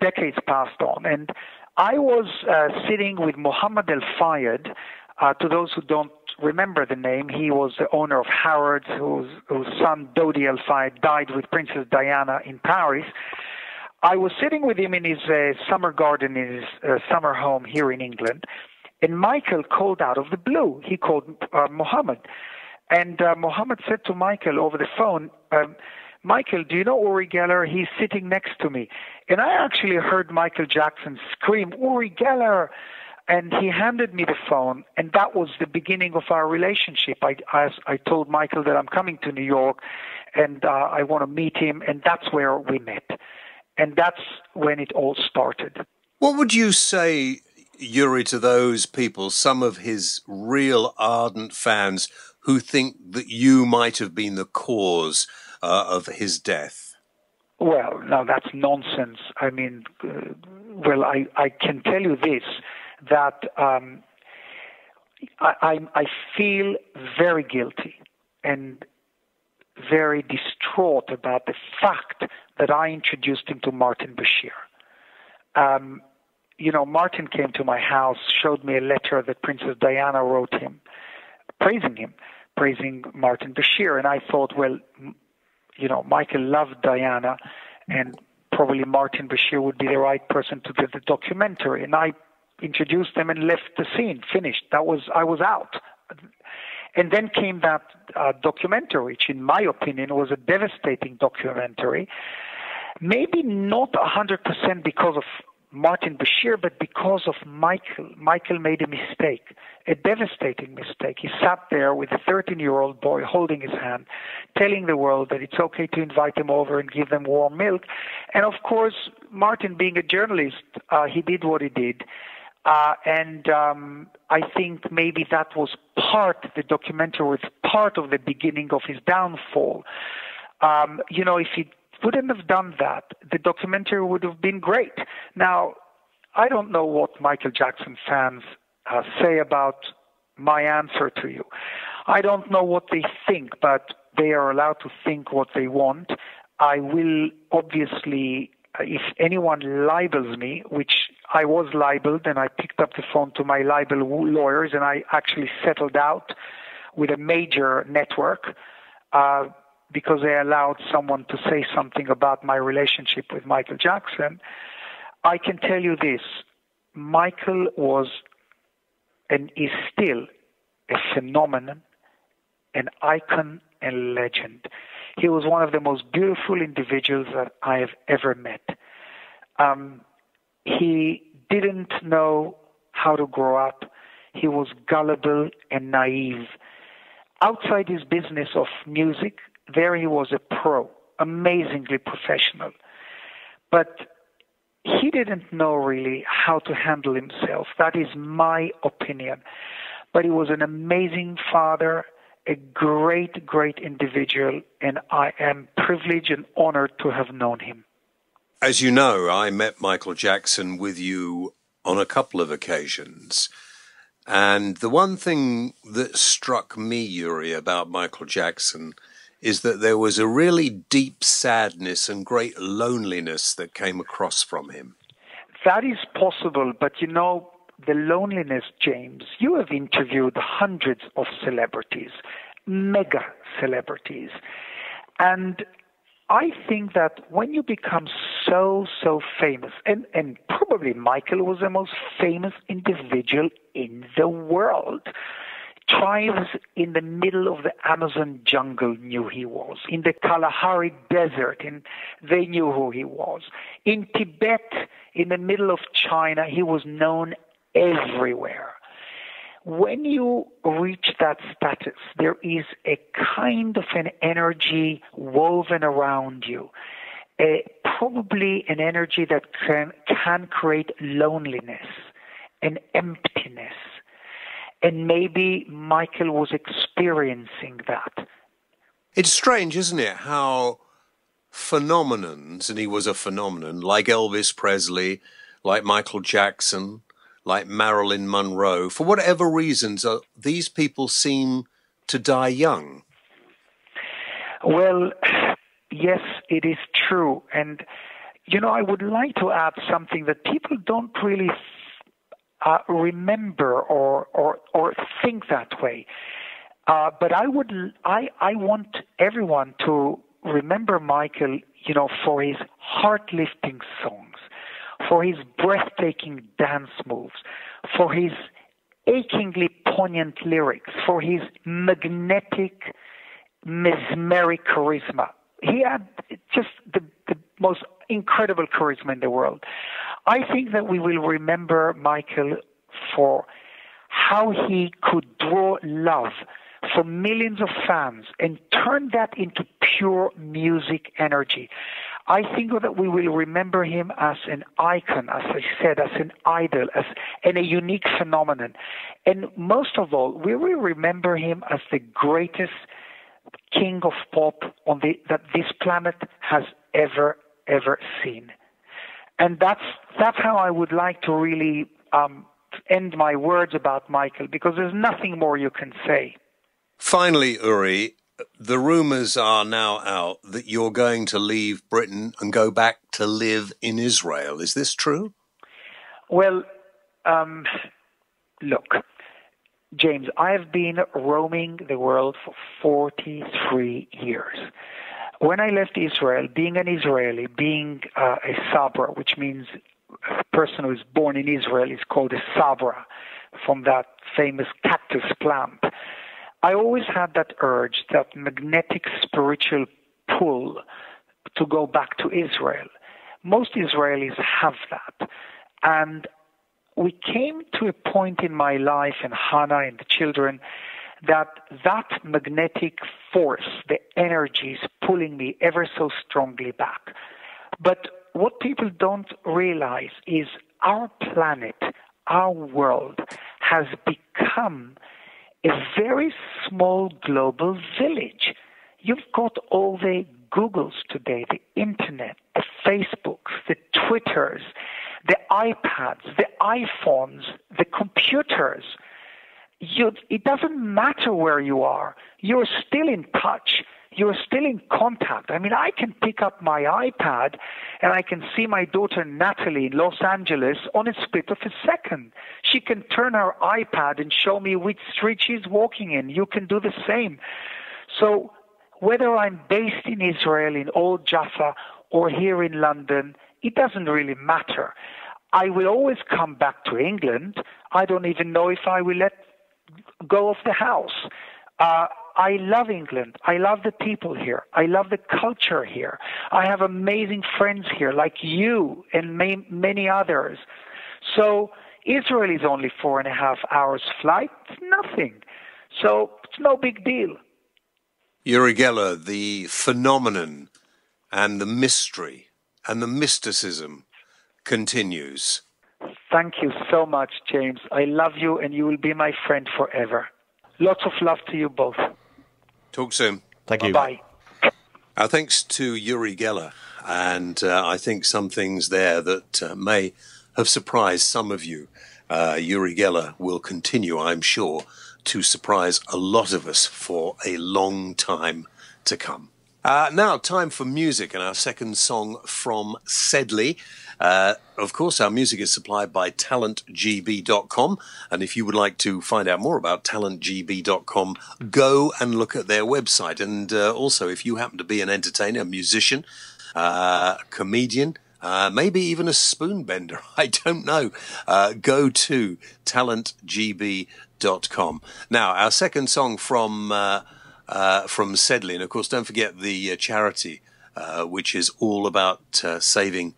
decades passed on, and I was sitting with Mohammed El-Fayed. To those who don't remember the name, he was the owner of Harrods, whose son Dodi El-Fayed died with Princess Diana in Paris. I was sitting with him in his summer garden, in his summer home here in England, and Michael called out of the blue. He called Mohammed, and Mohammed said to Michael over the phone, "Michael, do you know Uri Geller? He's sitting next to me." And I actually heard Michael Jackson scream, "Uri Geller!" And he handed me the phone, and that was the beginning of our relationship. I told Michael that I'm coming to New York, and I want to meet him, and that's where we met. And that's when it all started. What would you say, Uri, to those people, some of his real ardent fans, who think that you might have been the cause of his death? Well, now that's nonsense. I mean, I can tell you this, that I feel very guilty and very distraught about the fact that I introduced him to Martin Bashir. Martin came to my house, showed me a letter that Princess Diana wrote him, praising Martin Bashir. And I thought, well, Michael loved Diana, and probably Martin Bashir would be the right person to do the documentary. And I introduced them and left the scene, finished. I was out. And then came that documentary, which in my opinion was a devastating documentary. Maybe not 100% because of Martin Bashir, but because of Michael. Michael made a mistake, a devastating mistake. He sat there with a 13-year-old boy holding his hand, telling the world that it's okay to invite them over and give them warm milk. And of course, Martin, being a journalist, he did what he did. I think maybe that was the documentary was part of the beginning of his downfall. If he wouldn't have done that, the documentary would have been great. Now, I don't know what Michael Jackson fans say about my answer to you. I don't know what they think, but they are allowed to think what they want. I will obviously, if anyone libels me, which I was libeled, and I picked up the phone to my libel lawyers, and I actually settled out with a major network because they allowed someone to say something about my relationship with Michael Jackson. I can tell you this: Michael was and is still a phenomenon, an icon, and legend. He was one of the most beautiful individuals that I have ever met. He didn't know how to grow up. He was gullible and naive. Outside his business of music, there he was a pro, amazingly professional. But he didn't know really how to handle himself. That is my opinion. But he was an amazing father, a great, great individual, and I am privileged and honored to have known him. As you know, I met Michael Jackson with you on a couple of occasions. And the one thing that struck me, Uri, about Michael Jackson is that there was a really deep sadness and great loneliness that came across from him. That is possible, but the loneliness, James, you have interviewed hundreds of celebrities, mega celebrities. And I think that when you become so famous, and probably Michael was the most famous individual in the world. Tribes in the middle of the Amazon jungle knew he was. In the Kalahari Desert, they knew who he was. In Tibet, in the middle of China, he was known everywhere. When you reach that status, there is a kind of an energy woven around you, probably an energy that can create loneliness and emptiness. And maybe Michael was experiencing that. It's strange, isn't it, how phenomenons, and he was a phenomenon, like Elvis Presley, like Michael Jackson, like Marilyn Monroe, for whatever reasons, these people seem to die young. Well, yes, it is true. And, I would like to add something that people don't really remember or think that way. But I want everyone to remember Michael, for his heart-lifting songs, for his breathtaking dance moves, for his achingly poignant lyrics, for his magnetic, mesmeric charisma. He had just the most incredible charisma in the world. I think that we will remember Michael for how he could draw love from millions of fans and turn that into pure music energy. I think that we will remember him as an icon, as I said, as an idol, and a unique phenomenon. And most of all, we will remember him as the greatest king of pop that this planet has ever seen. And that's how I would like to really end my words about Michael, because there's nothing more you can say. Finally, Uri, the rumours are now out that you're going to leave Britain and go back to live in Israel. Is this true? Well, look, James, I have been roaming the world for 43 years. When I left Israel, being an Israeli, being a Sabra, which means a person who is born in Israel is called a Sabra, from that famous cactus plant, I always had that urge, that magnetic spiritual pull to go back to Israel. Most Israelis have that. And we came to a point in my life, and Hannah and the children, that magnetic force, the energy is pulling me ever so strongly back. But what people don't realize is our planet, our world has become a very small global village. You've got all the Googles today, the internet, the Facebooks, the Twitters, the iPads, the iPhones, the computers. It doesn't matter where you are. You're still in touch. You're still in contact. I mean, I can pick up my iPad and I can see my daughter Natalie in Los Angeles on a split of a second. She can turn her iPad and show me which street she's walking in. You can do the same. So whether I'm based in Israel, in Old Jaffa, or here in London, it doesn't really matter. I will always come back to England. I don't even know if I will let go of the house. I love England. I love the people here. I love the culture here. I have amazing friends here, like you and many others. So Israel is only 4.5 hours flight. It's nothing. So it's no big deal. Uri Geller, the phenomenon and the mystery and the mysticism continues. Thank you so much, James. I love you, and you will be my friend forever. Lots of love to you both. Talk soon. Thank you. Bye. Our thanks to Uri Geller, and I think some things there that may have surprised some of you. Uri Geller will continue, I'm sure, to surprise a lot of us for a long time to come. Now, time for music, and our second song from Sedleigh. Of course, our music is supplied by talentgb.com, and if you would like to find out more about talentgb.com, go and look at their website. And also, if you happen to be an entertainer, a musician, comedian, maybe even a spoonbender, I don't know, go to talentgb.com. Now, our second song from Sedleigh, and of course, don't forget the charity, which is all about saving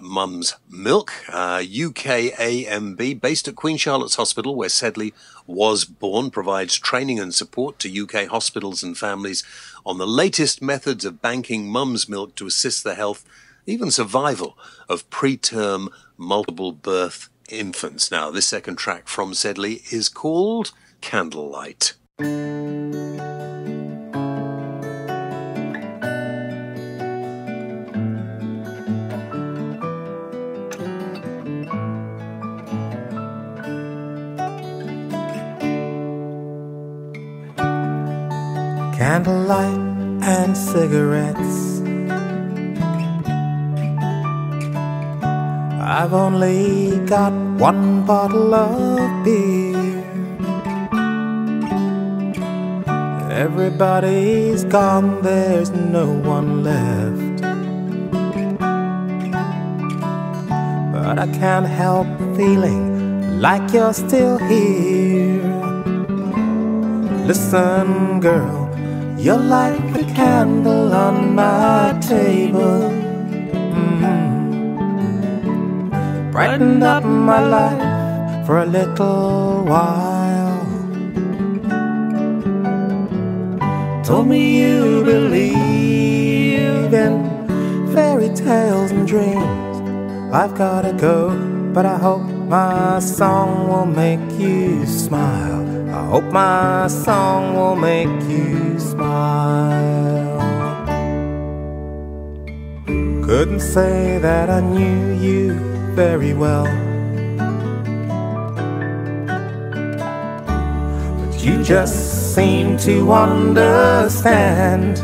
mum's milk. UKAMB, based at Queen Charlotte's Hospital, where Sedleigh was born, provides training and support to UK hospitals and families on the latest methods of banking mum's milk to assist the health, even survival, of preterm multiple birth infants. Now, this second track from Sedleigh is called Candlelight. Candlelight and cigarettes. I've only got one bottle of beer. Everybody's gone, there's no one left. But I can't help feeling like you're still here. Listen, girl, you're like the candle on my table. Brightened up my life for a little while. Told me you believe in fairy tales and dreams. I've gotta go, but I hope my song will make you smile. I hope my song will make you smile. Couldn't say that I knew you very well, but you just seem to understand.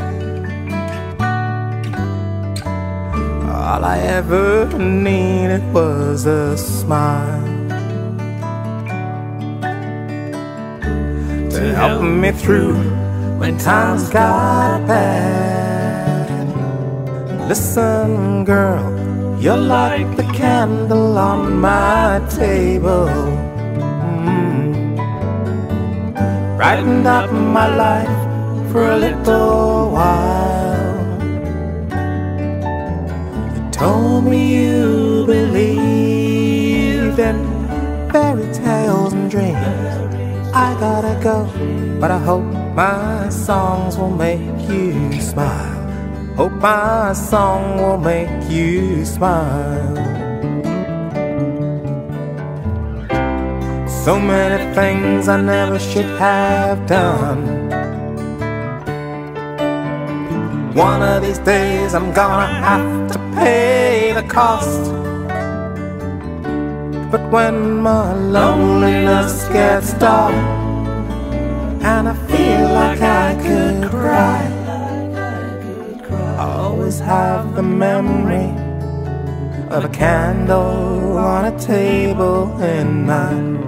All I ever needed was a smile to help me through when times got bad. Listen, girl, you're like the candle on my table. Brightened up my life for a little while. You told me you believed in fairy tales and dreams. I gotta go, but I hope my songs will make you smile. Hope my song will make you smile. So many things I never should have done. One of these days I'm gonna have to pay the cost. But when my loneliness gets dark and I feel like I could cry, I always have the memory of a candle on a table in my mind.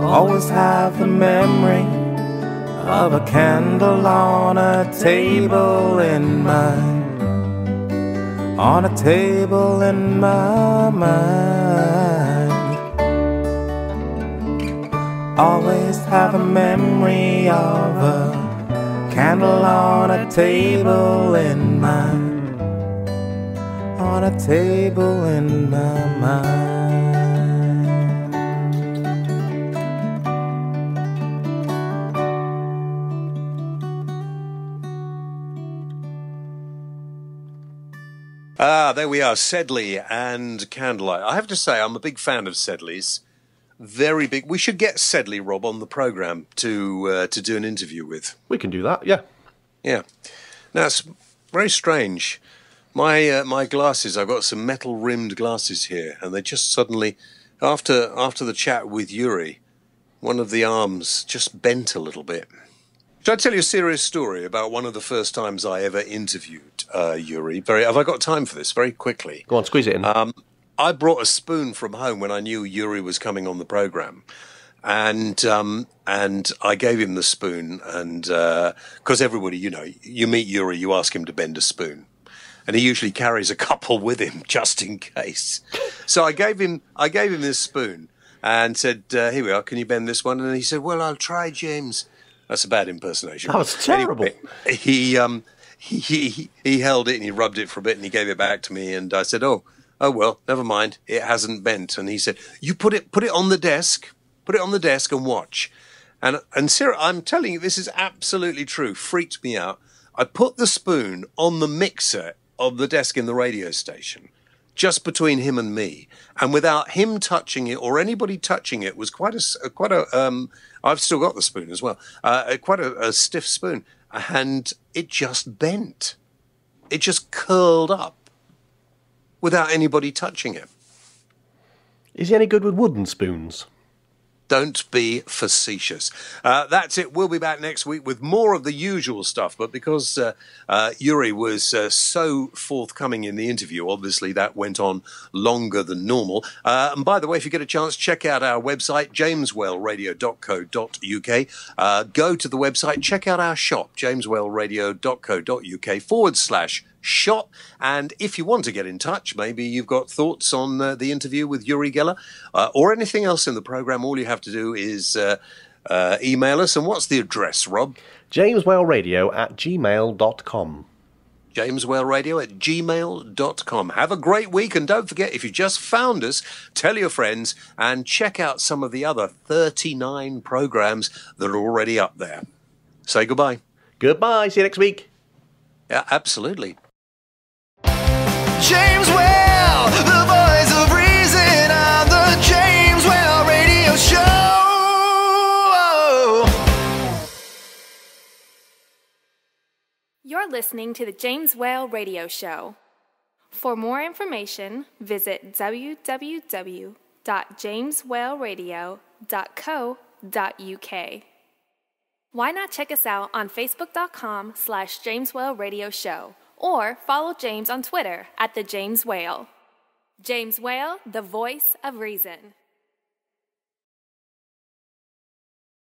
Always have the memory of a candle on a table in my mind. Always have a memory of a candle on a table in my mind. Ah, there we are, Sedleigh and Candlelight. I have to say, I'm a big fan of Sedleigh's. Very big. We should get Sedleigh, Rob, on the programme to do an interview with. We can do that, yeah. Yeah. Now, it's very strange. My glasses, I've got some metal-rimmed glasses here, and they just suddenly, after the chat with Uri, one of the arms just bent a little bit. Should I tell you a serious story about one of the first times I ever interviewed Uri? Have I got time for this? Very quickly. Go on, squeeze it in. I brought a spoon from home when I knew Uri was coming on the programme. And I gave him the spoon, and because everybody, you meet Uri, you ask him to bend a spoon. And he usually carries a couple with him just in case. So I gave him this spoon and said, here we are, can you bend this one? And he said, well, I'll try, James. That's a bad impersonation. That was terrible. Anyway, he held it and he rubbed it for a bit and he gave it back to me. And I said, oh well, never mind. It hasn't bent. And he said, you put it on the desk. Put it on the desk and watch. And Sarah, I'm telling you, this is absolutely true. Freaked me out. I put the spoon on the mixer of the desk in the radio station, just between him and me, and without him touching it or anybody touching it, was quite a. I've still got the spoon as well. Quite a stiff spoon, and it just bent. It just curled up without anybody touching it. Is he any good with wooden spoons? Don't be facetious. That's it. We'll be back next week with more of the usual stuff. But because Uri was so forthcoming in the interview, obviously that went on longer than normal. And by the way, if you get a chance, check out our website, jameswellradio.co.uk. Go to the website, check out our shop, jameswellradio.co.uk/shop. And if you want to get in touch, maybe you've got thoughts on the interview with Uri Geller or anything else in the programme, all you have to do is email us. And what's the address, Rob? jameswellradio@gmail.com. jameswellradio@gmail.com. Have a great week, and don't forget, if you just found us, tell your friends and check out some of the other 39 programmes that are already up there. Say goodbye. Goodbye. See you next week. Yeah, absolutely. James Well, the voice of reason on the James Well Radio Show. You're listening to the James Well Radio Show. For more information, visit www.jameswellradio.co.uk. Why not check us out on facebook.com/JamesWellRadioShow or follow James on Twitter @TheJamesWhale. James Whale, the voice of reason.